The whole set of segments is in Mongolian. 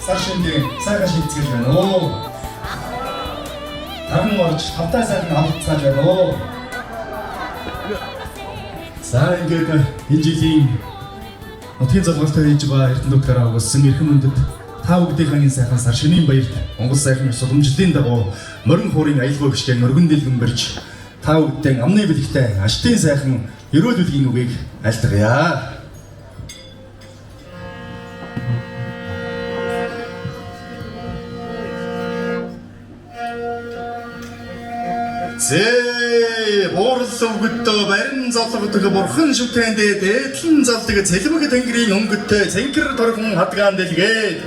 Саршингийн сайхан шийдцгэж байна уу? Таран орж тавтай сайхан авцгааж байна уу? За ингээд энэ жилийн нутгийн залгууртай хийж байгаа Эрдэнэ нутгаараа өгсөн эрхэм мөндөд та бүгдийн сайхан Саршингийн баярт Монгол сайхан суламжлалын дагуу морин хуурын аялал гүшгэн өргөн дэлгэн барьж та бүгдийн амны бэлэгтэй аштын сайхан ерөөл үлгийн үгийг айлтгая. Буурлал өвгөдөө барин золгодог бурхан шүтээндээ дээдлэн залдаг цэлмэг тэнгэрийн өнгөтэй цэнхэр торгон хадгаан дэлгээд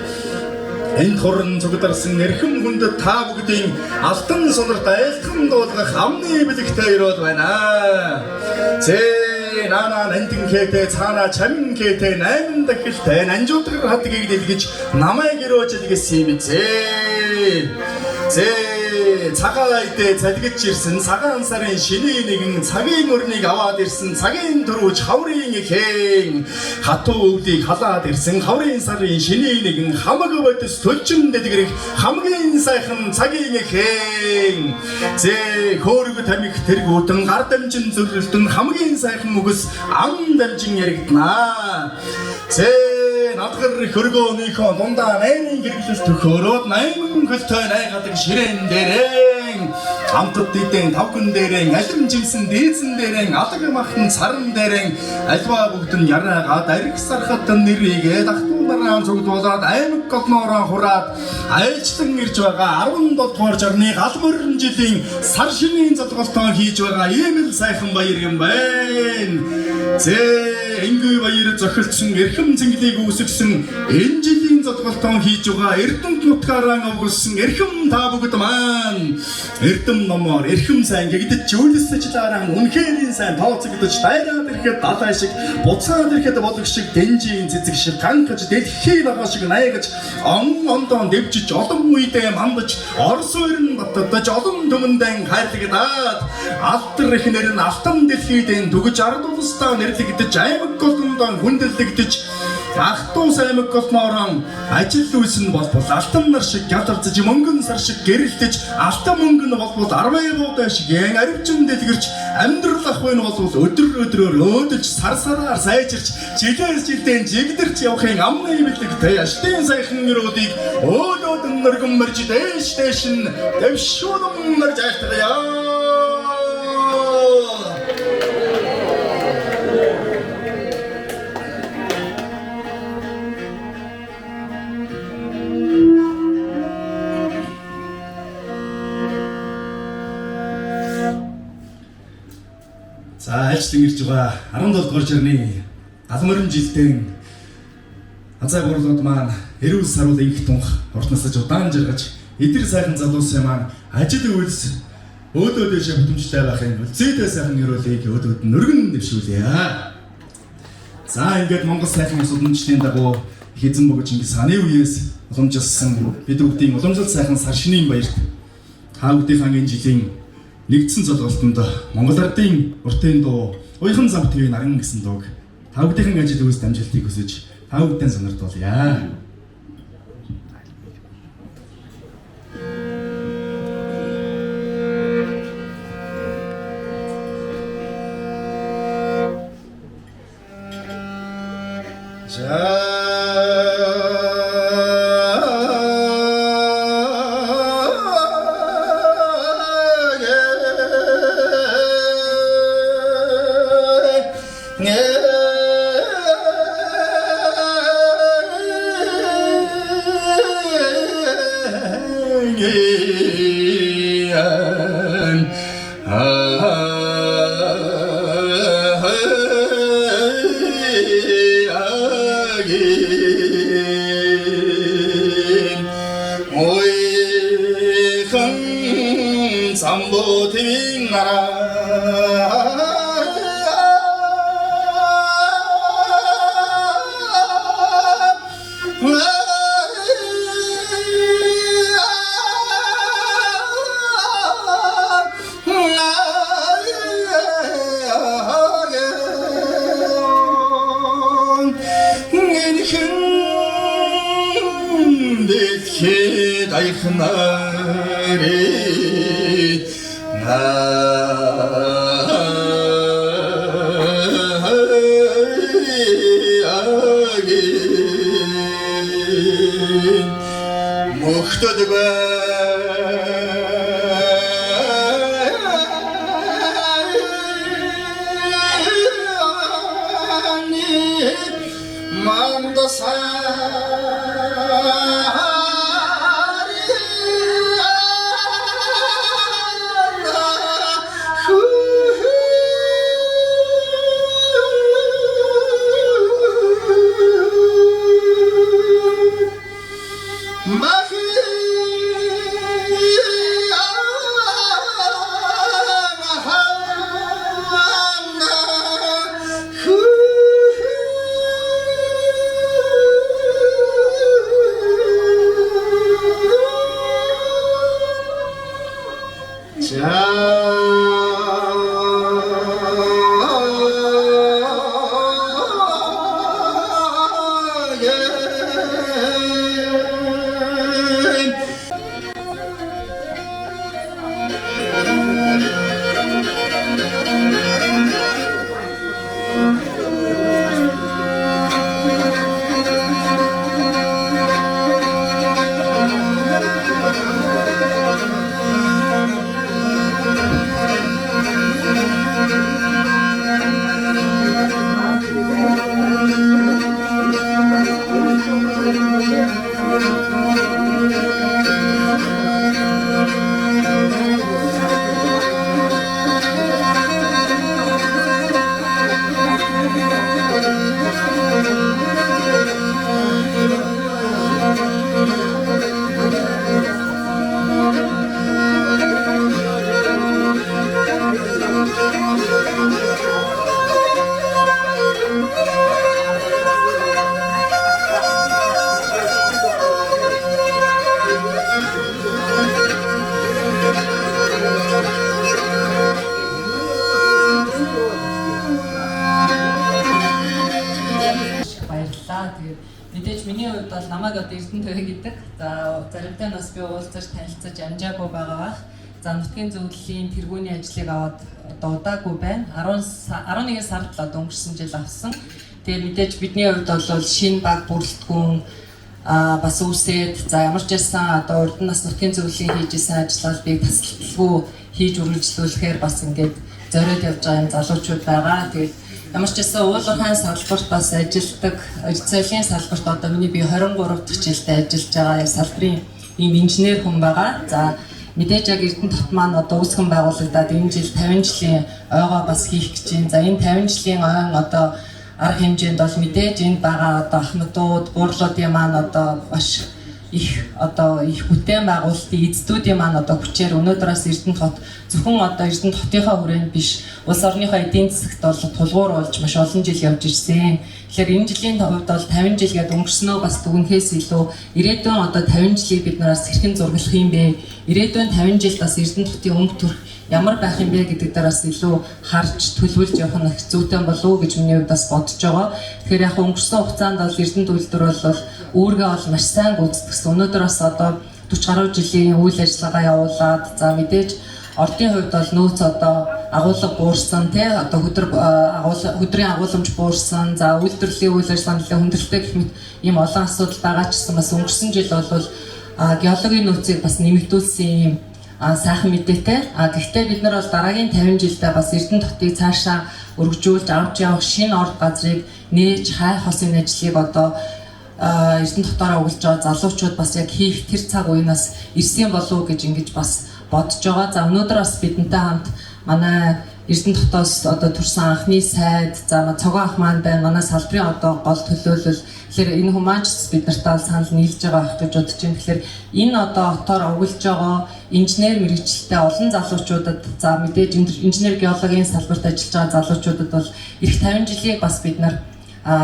энэ хорон цугдарсан эрхэм хүндэд та бүгдийн алтан сонорт айлтхан дуулгах амны бэлэгтэй өрөөл байна. Наана нандин хэтэ цаана чамин хэтэ найман дахилтай нанжуудгаар хадгийг дэлгэж намайг өрөөж илгэсэн юм цагаайте цалгиж ирсэн цагаан сарын шинийн нэгэн цагийн өрнийг аваад ирсэн цагийн дөрвөж хаврын ихэн хатуу өвлийг халаад ирсэн хаврын сарын шинийн нэгэн хамаг бодис төлчин дэлгэрэх хамгийн сайхан цагийн ихэн хөөрөг тамиг тэргүүтэн гар дамжин зөвлөлтөн хамгийн сайхан үгс ам дамжин яригдана. Надгар хөргөөнийхөө дундаа 8 гэргэлэл төхөөрөөд 8 хөлтэй найгадаг ширээн дээрэн амтд дидэн тавган дээрэн алим жимсэн дээдсэн дээрэн алаг махан царан дээрэн альва бүгдэн яраагаад ариг сархат нэрийгээд ахтуунараа цугдуулаад аймаг голноороо хураад айлчлан ирж байгаа 17 дугаар жарны галмөрн жилийн сар шинийн залгалтаа хийж байгаа ийм л сайхан баяр юм байна. Энгүй баяр зохилсон эрхэм цэнгэлийг үүсгэсэн энэ жилийн залгалтаа хийж байгаа Эрдэнэ нутгаараа овголсон эрхэм та бүгд маань эрдэм номоор эрхэм сайн гэгдэж жүлэсчлаараа үнэхээр сайн тооцогдож дайраад ирэхэд далай шиг буцаад ирэхэд болог шиг дэнжийн цэцэг шиг танхаж дэлхийн ногоо шиг найгаж ондон дэвжиж олон үедээ мандаж орос өрн батдаж олон төмөндөн хайрлагадаад алтар ихнэр нь алтан дэлхийдэн түгэж ард улстай нэрлэгдэж аймаг голдондоо хүндэрлэгдэж ахтуу саймаг голноорон ажил үйлсэн болбол алтан нар шиг гяларцж мөнгөн сар шиг гэрэлтэж алтан мөнгөн болбол 10 буудай шиг эн аривчин дэлгэрч амьдрал ах байна болбол өдрөөр өөдөлж сарсараар сайжирч жилээс жилдээ жигдэрч явахын амны бэлэгтэй аштын сайхан өрөөдийг өөлөөдөн нөргөн мөрж дээш нь дэвшүүлэн мөрж айлтгая. Айлчлан ирж байгаа 17 дугаар жарны галмөрн жилдээ азаа гурлууд маань эрүүл саруул инх тунх уртнасаж удаан жаргаж эдэр сайхан залуусын маань ажил үйлс өөдөө дэше хөтөмжтэй байхын үлцээтэй сайхан өрөөлийг өөдөөд нөргөн дэвшүүлье. За ингээд Монгол сайхан судамжлалын дагуу хэзэн богж Чингис хааны үеэс уламжилсан бид бүгдийн уламжлал сайхан сар шинийн баярт та бүдийнхэн энэ жилийн нэгдсэн залгалтанд Монгол ардын уртын дуу уйхан замт TV наран гэсэн дууг та бүдийнхэн ажил үйлс дамжуултыг хүсэж та бүдэн сонирдуулъя. 오이흥 삼보팀 나라 다이크나리 나기 무htadba 만다사 Мэдээж миний хувьд бол намайг одоо Эрдэнэт гэдэг. За заримтай нь бас би уулзаж танилцаж амжаагүй байгаа бах. За нутгийн зөвлөлийн тэргүүний ажлыг аваад одоо удаагүй байна. 11 сард л одоо өнгөрсөн жил авсан. Тэгээ мэдээж бидний хувьд бол шинэ баг бүрэлдэхүүн бас үүсээд за ямар ч байсан одоо урд нас нутгийн зөвлөлийн хийж исэн ажлуудыг тасалбаргүй хийж үргэлжлүүлэхээр бас ингээд зориод явж байгаа юм залуучууд байгаа. Тэгээд ямар ч гэсэн уулуурхайн салбарт бас ажилладаг, цалин салбарт одоо миний би 23 дахь жилдээ ажиллаж байгаа салбарын ийм инженер хүн байгаа. За мэдээж яг Эрдэнэт маань одоо үүсгэн байгуулагдаад энэ жил 50 жилийн ойгоо бас хийх гэж байна. За энэ 50 жилийн ойн одоо арга хэмжээнд бол мэдээж энд байгаа одоо ахмадууд, гурлуудын маань одоо маш их бүтээн байгуулалтын эзэдүүдийн маань одоо хүчээр өнөөдрөөс Эрдэнэт хот зөвхөн одоо Эрдэнэт хотынхаа хүрээнд биш улс орныхоо эдийн засагт бол тулгуур болж маш олон жил явж ирсэн. Тэгэхээр энэ жилийн хувьд бол 50 жил гээд өнгөрснөө бас дүгнэхээс илүү ирээдүйн одоо 50 жилийг бид нараас хэрхэн зурглах юм бэ? Ирээдүйн 50 жилд бас Эрдэнэт хотын өнгө төрх ямар байх юм бэ гэдэг дээр бас илүү харж төлөвлөж явах нь их зүйтэй болов уу гэж миний хувьд бас бодож байгаа. Тэгэхээр яг өнгөрсөн хугацаанд бол Эрдэнэт үйлдвэр бол үүргээ бол маш сайн гүйцэтгэсэн. Өнөөдөр бас одоо 40 гаруй жилийн үйл ажиллагаа явуулаад за мэдээж ордын хувьд бол нөөц одоо агуулга буурсан тий одоо хөдрийн агууламж буурсан за үйлдвэрлэлийн үйл ажиллагааны хүндрэлтэй гэх мэт ийм олон асуудал байгаа ч гэсэн бас өнгөрсөн жил бол геологийн нөөцийг бас нэмэгдүүлсэн ийм сайхан мэдээтэй. Гэхдээ бид нар бол дараагийн 50 жилдээ бас Эрдэнэт хотыг цаашаа өргөжүүлж авч явах шинэ орд газрыг нээж хайх хосын ажлыг одоо Эрдэнэт хотоороо өгүүлж байгаа залуучууд бас яг хийх тэр цаг үеийнээс ирсэн болов уу гэж ингэж бас бодож байгаа. За өнөөдөр бас бидэнтэй хамт манай Эрдэнэт хотоос одоо төрсэн анхны сайд за цогоо ах маань байна. Манай салбарын одоо гол төлөөлөл Тэгэхээр энэ хүмүүс бид нартай санал нийлж байгаа ах гэж бодож байна. Тэгэхээр энэ одоо отоор өгүүлж байгаа инженер мэргэжилтэй олон залуучуудад за мэдээж инженер геологийн салбарт ажиллаж байгаа залуучуудад бол эх 50 жилийг бас бид нар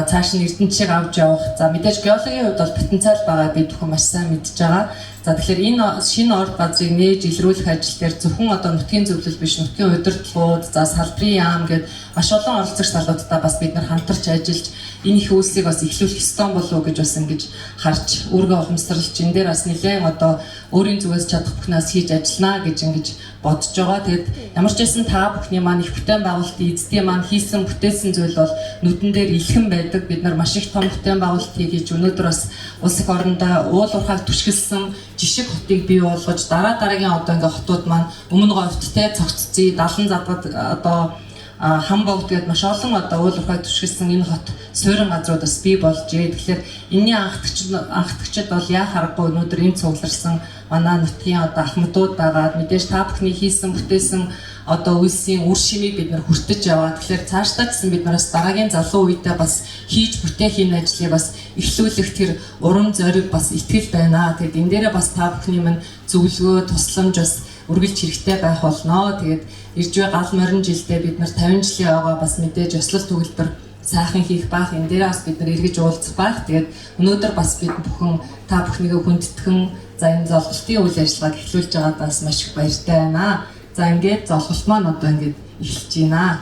цааш нь эрдэнэчийг авч явах. За мэдээж геологийн хувьд бол потенциал байгаа бид бүхэн маш сайн мэдж байгаа. За тэгэхээр энэ шинэ орд газрыг нээж илрүүлэх ажил дээр зөвхөн одоо нутгийн зөвлөл биш, нутгийн удирдлагууд, за салбарын яам гээд маш олон оролцогч салуудтай бас бид нар хамтарч ажиллаж энэ их үйлсийг бас эхлүүлэх ёстой болов уу гэж бас ингэж харж өөргөө ухамсарлаж энэ дээр бас нэлээд одоо өөрийн зүгээс чадах бүхнээс хийж ажиллана гэж ингэж бодож байгаа. Тэгээд ямар ч байсан та бүхний маань их бүтээн байгуулалтын эзэдийн маань хийсэн бүтээсэн зүйл бол нүдэн дээр илхэн байдаг. Бид нар маш их том бүтээн байгуулалтыг хийж өнөөдөр бас улс их орондоо уул уурхайг түшгэлсэн жишг хотыг бий болгож дараагийн одоо ингээ хотууд маань өмнө говьт те цогццгий 70 задгад одоо хам богд гээд маш олон одоо уул уурхай түшгэлсэн энэ хот суурин газрууд бас бий болжээ. Тэгэхээр энэний анхдагчид бол яа харахгүй өнөөдөр энэ цугларсан манай нутгийн одоо ахмадууд байгаа. Мэдээж та бүхний хийсэн бүтээсэн одоо үйлсийн үр шимийг бид нар хүртэж яваа. Тэгэхээр цаашдаа ч гэсэн бид нараас дараагийн залуу үедээ бас хийж бүтээх энэ ажлыг бас эхлүүлэх тэр урам зориг бас итгэл байна. Тэгээд энэ дээрээ бас та бүхний минь зөвлөгөө тусламж бас үргэлж хэрэгтэй байх болно. Тэгээд ирж буй гал морин жилдээ бид нар 50 жилийн байгаа бас мэдээж ёслол төгөлбөр сайхан хийх баах энэ дээрээ бас бид нар эргэж уулзах баах. Тэгээд өнөөдөр бас бид бүхэн та бүхнийгээ хүндэтгэн за энэ золголтын үйл ажиллагааг эхлүүлж байгаадаас маш их баяртай байна. За ингээд золголт маань одоо ингээд эхэлж байна.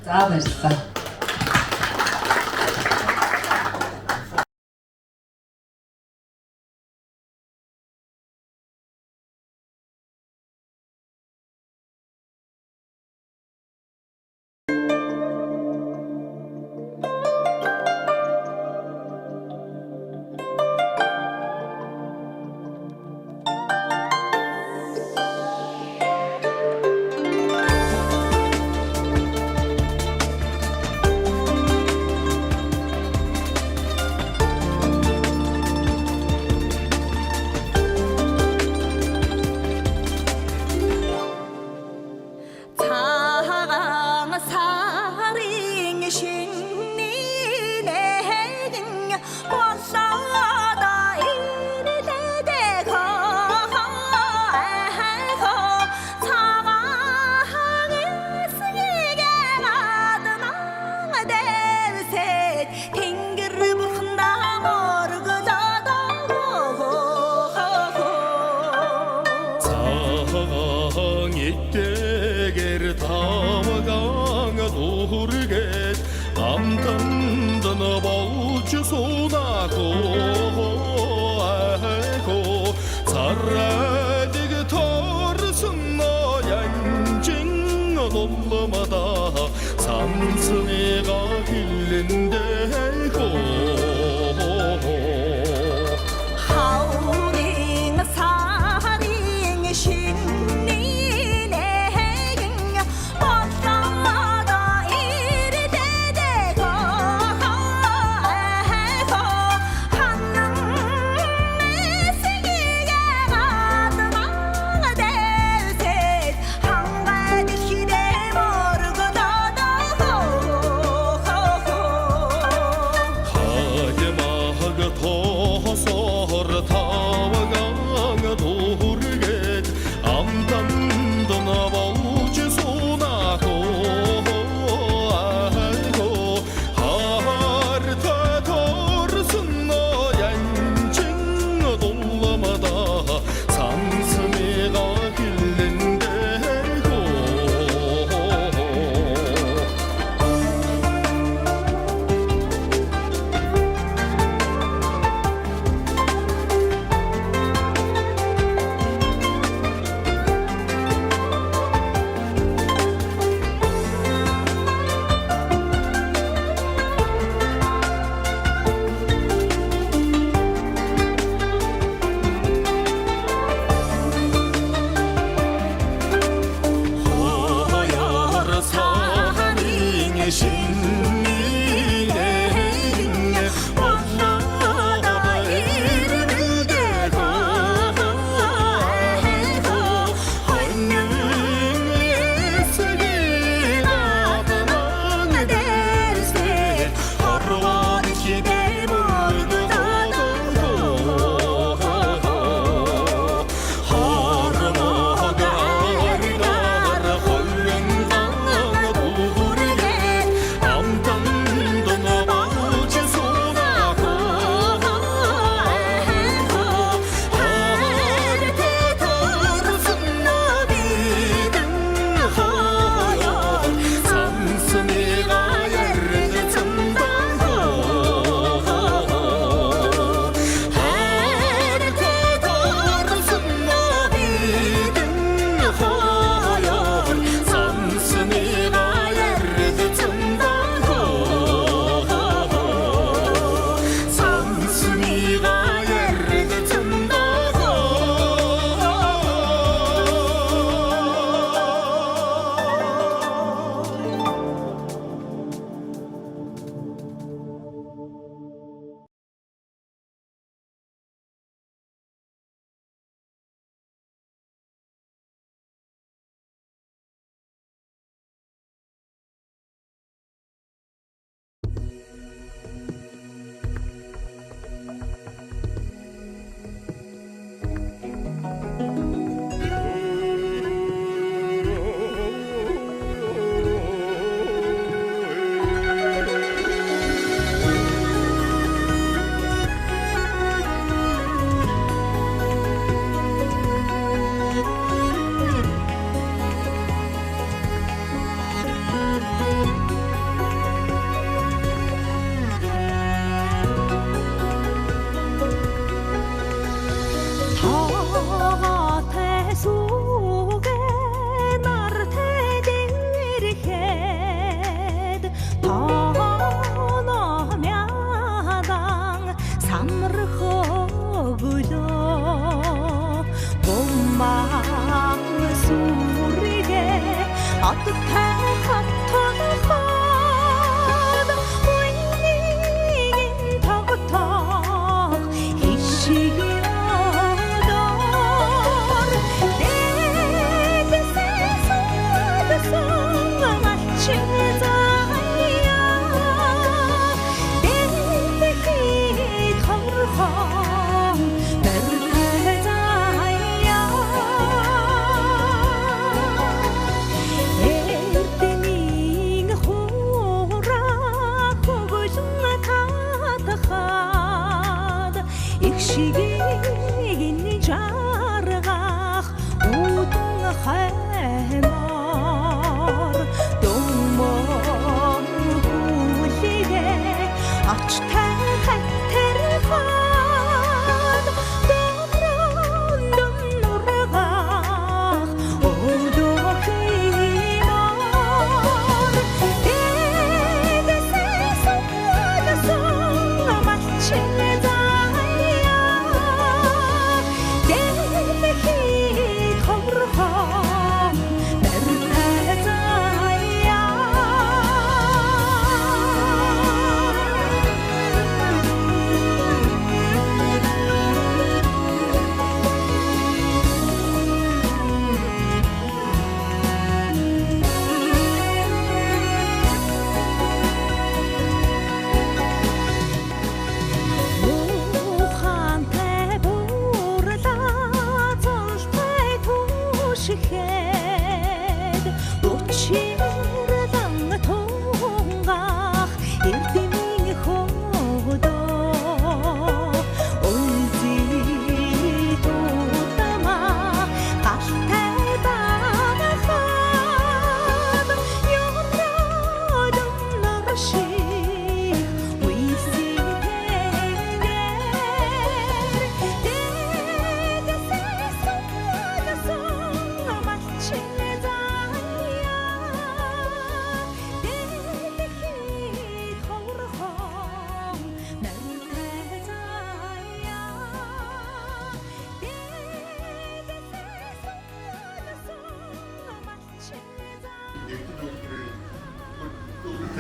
За баярлалаа. өглөө бомбан сүргээ аттай хатхад уйнгийн тогтоох хишиг одор дэгэсэн суусан ачиг заяа дэгэхэд хорхон барьтай заяа эрдэнийн хуураа хөвөлн татахад их шигийн жаргах үдэн хаймар думон хүлээгээ очтай хатэрхад домрон нургах өдөх имар дэгэсэн суусан мачиг заяа дэгэхэд хорхон барьтай заяа ухаантай бурлаа цолтой түшихэд учирлан тунгах эрдэмийн хөдөө үлзий тутамаа галтай багахад юмраад норших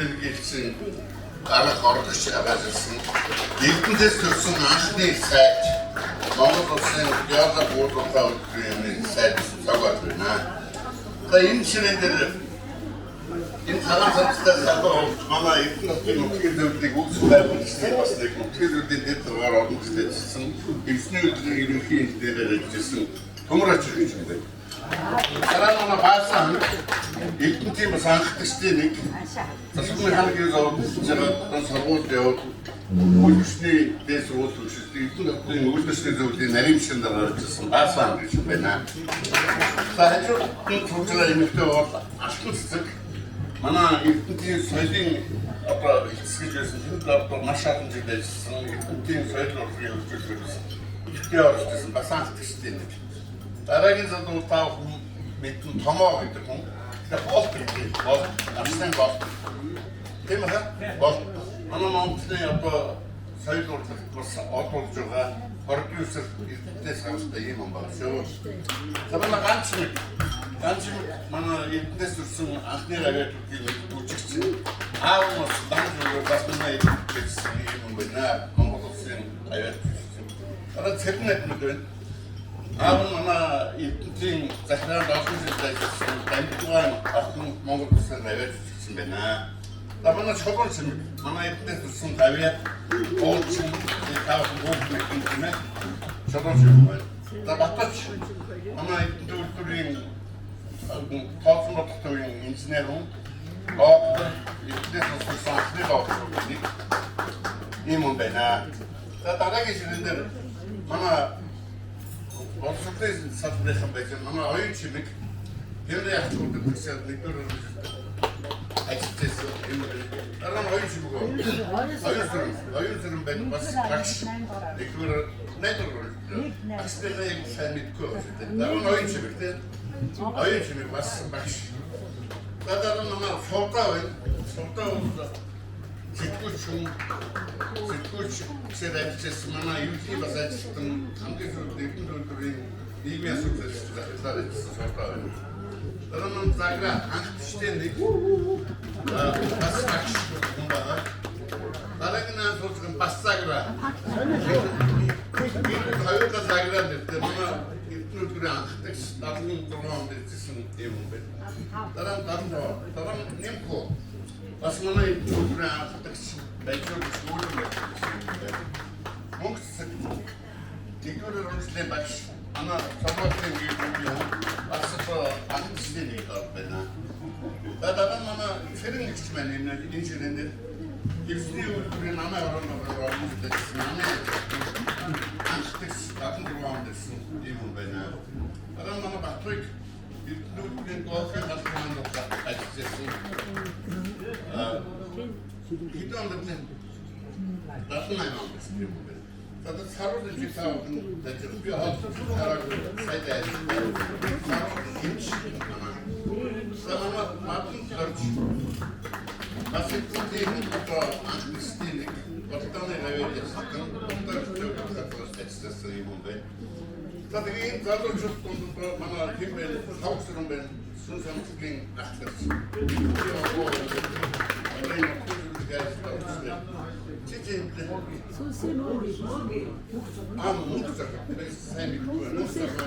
Тэргэлсэн арга ордогч аваалсан эрдэнэс төрсэн анхны сайд Монгол улсын яарга буудалтай өдрийн сайд цагаат байна. Тэгээ энэ шинээр энэ цагаан цацтай салбар манай эрдэнэтийн нутгийн зөвлөлийг үүсгэж байгуулсан бас нэг нутгийн зөвлөлийн дэд дугаар орногчдсэн эзний өдрийн ерөнхий хэлээр ажилласан төмөрөч гэж байна. Тарана баасан эрдэнэтийн бас анхдагчдын нэг засгийн хааны зовлон сургуульд яваад үйлчлэний дэс уулзсан эрдэнэтийн үйлчлэлийн зөвлөлийн нарийн шинээр гаргасан баасан гэж байна. За хажууд төвчрээ эмэгтэй бол алтан цэцэг манай эрдэнэтийн соёлын одоо хэсгэж байсан тэнд одоо маш олон жил ажилласан эрдэнэтийн соёл урлагийн хөгжүүлэлт ихтэй оролцсон бас анхдагчдын нэг. Дараагийн залуу тав мэдэн томоо гэдэг хүн. Тэгээ болт гэдэг. Болт амсан болт. Тийм ээ. Болт. Манай Монголын одоо соёл урлаг бас олуулж байгаа продюсер эрдэнэс хамттай юм байна шүү. Сабана ганц манай эрдэнэс төрсэн анхны авиатруудын бүжигч. Аав нь данж бас манай эрдэнэс юм байна. Монгол улсын авиатрууд. Одоо цэрнэт мэд байна. Аав нь манай эрдэнэтийн захиргаанд олон жил ажилласан дамжуулан охин Монгол улсын авиатруудсан байна. Манай чөлөөч манай эрдэнэс төрсэн авиат уулчин таах бүгд юм байна. Чөлөөч байна. За батч манай эрдэнэт төрийн тооцоо дотоодын инженер хүн эрдэнэс төрсэн анхны бодлогыг юм байна. За дараагийн ширнээр манай Олсоны салбарын байсан манай оюун чимэг Гэрээ ахтууд гэсэн нэгдүгээр ажигласан юм. Дараа нь оюун чимэг. Оюун зэрэг байх бас багш. Нэгдүгээр найдвар. Астралын сайн мэдгүй. Дараа нь оюун чимэг тийм. Оюун чимэг бас багш. Дараа нь манай фото байна. Фото сэтгүүлч ажилласан манай юуны бас ажилтан хамгийн сүүлд нэгэн төлөвийн нийгмийн асуудлыг захиалаад ажилласан сортой байна. Тэрэн загра анхчтэй нэг бас агш хүн байгаа. Дараагийн асуулт бас загра. Хоёулаа загра дээр манай төлөвийн анхдаг 76 онд ирсэн юм байна. Дараа нэмко бас манай төлөвийн анхдаг байцуул сүүлэн байна. Монгол Тэгвэл ронцлээ багш ана самбатын гүйгүй бас анхны нэг байна. Дараа манай ферэн нэгч маань энэ инженер Ирсний үлгэрийн намаа орон дэс намаа анхтэг статын дөрвөөс юм байна. Дараа манай Патрик үлгэрийн гоохын халуун дотор ажилласан. Хитэн дэвнэ датна юм байна. Tad sarunun citaatın bir hatırarak sayıda sarunun hiç zaman matın karış bahsettiğinin hatta antistiğini Batı'dan evvel sakın bunlar çok katılıştırsın bu. Tabii ki zaten çok konuda bana kim ben tavsiyerim ben sunsam çıkayım aktarız. Ama mutlaka sen bir mutlaka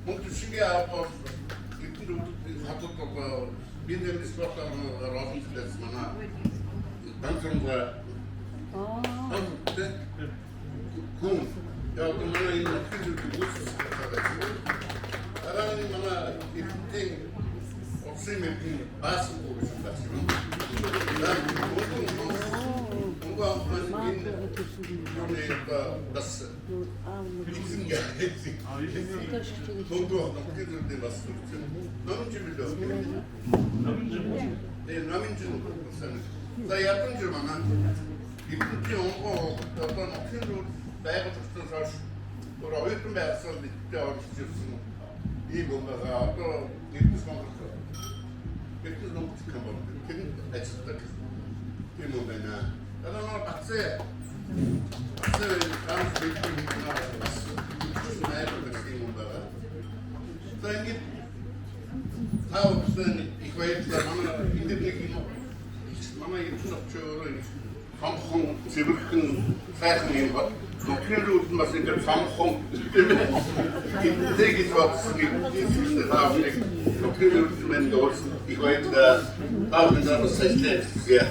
mutlaka yapar bütün hatta bir de sportlar razı filan bana ben sonra kum ya bana yine bir Aran bana gittin Oksimen bas oluşturdu. Ben bu das bizim geldi. Doğru adam gidiyordu bastırdı. Naminci mi diyor? Naminci sen. Da yardımcı bana. İkinci onko oradan okuyor. Dayağı tuttu saç. Orada öğretim versen bitti istiyorsun. İyi bunlar. Orada gitmiş kontrol. Gitmiş kontrol. Kim açtık? Kim o bana? Adam ona baksana. Dans bekliyorum. Ne yapıyorsun bunlara? Sen git. Sen ihtiyaçlar bana indirdiğin bana yetkin opçuları. Samsung Zürich Zeichen var. Doktorun basında Samsung. Tek was nicht haben. Doktorun men dort. Ich weiß da auch da was heißt ja.